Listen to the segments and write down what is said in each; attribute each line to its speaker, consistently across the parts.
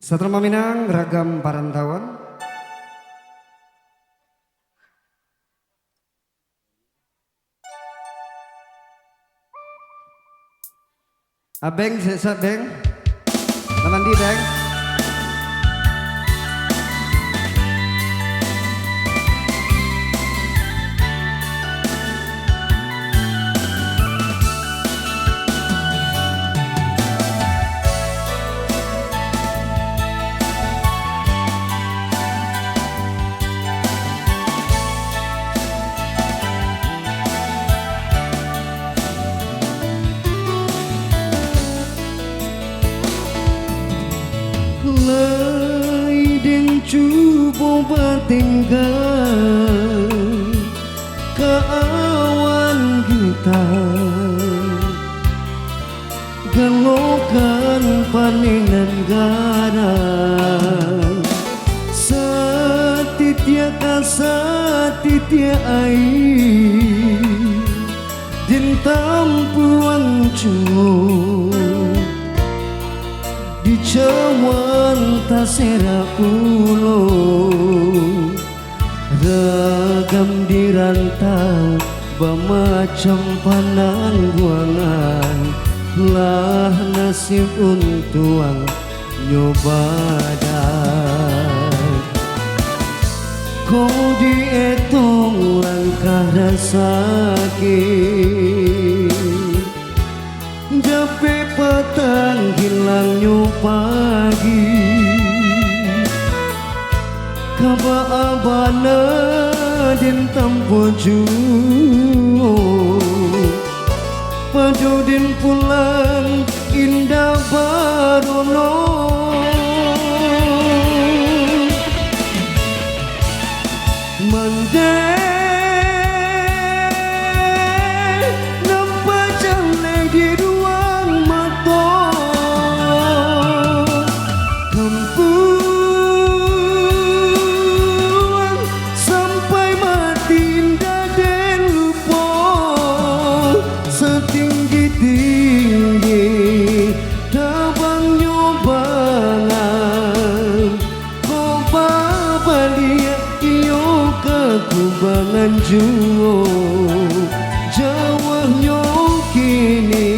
Speaker 1: Setelah Minang ragam parantauan. Abeng, sesat beng, namandi beng.
Speaker 2: Laiding cubo batinggal keawan kita gelokan paningan garang satitia kasatitia air dintam puang cuo di cawan tasera ulo ragam di rantau bermacam panangguangan lah nasib untuang nyobadan kau dietong langkah rasaki jape petang hilangnya pagi kaba abana din tampo juo padu din pulang indah barono mandai kubangan juo jawahnya kini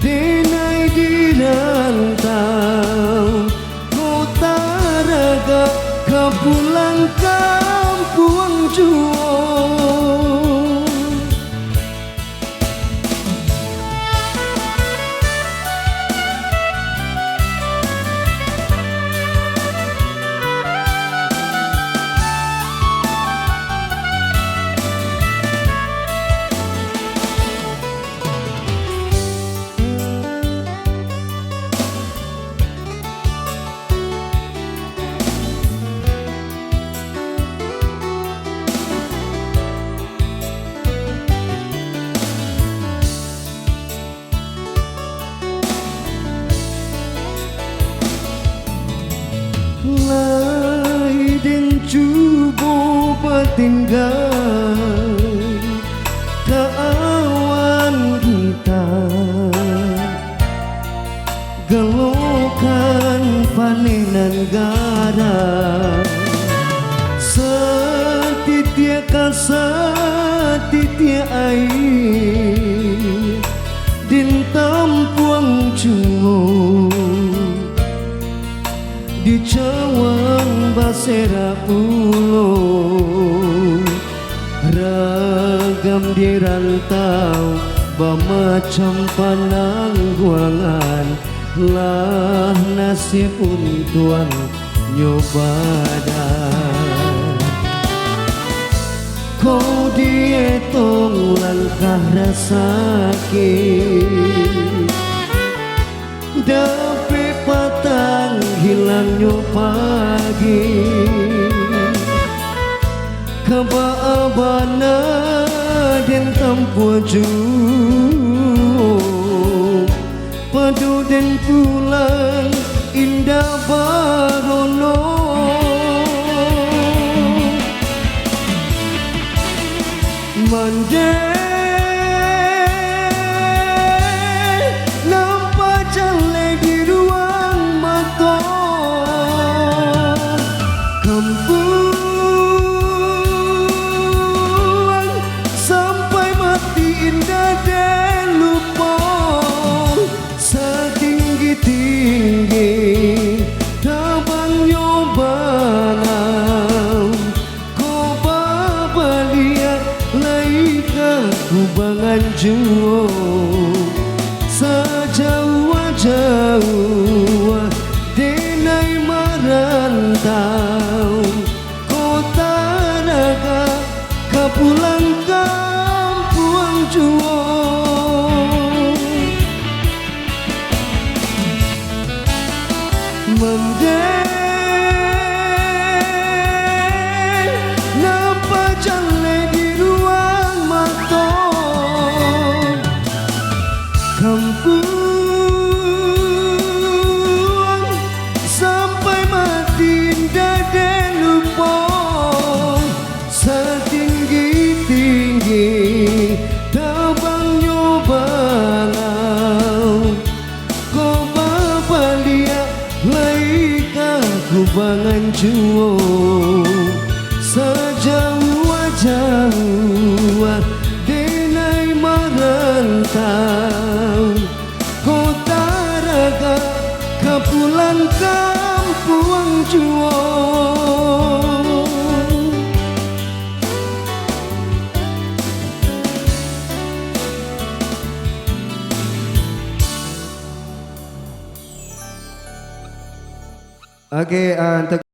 Speaker 2: denai di rantau kota raga kapulang kampung juo. Laiding cubo batinggal keawan kita gelokan panenan gara setitia kasatitia air dintam puang cuo di cawan basera ulo ragam di rantau bermacam panangguangan lah nasib untuan nyobadan kau dietong langkah rasaki dape patang hilangnya pagi kaba abana den tampo juo padu den pulang indah barono mandai nampak jale di ruang mata Mendeng nampak jale di ruang mata kampung sampai mati indah dan lupa setinggi-tinggi tabang nyobang kau bapa liat laika kubangan juo sejauh-jauh denai merentau kota raga kapulan kampuang juo.
Speaker 1: Okey, untuk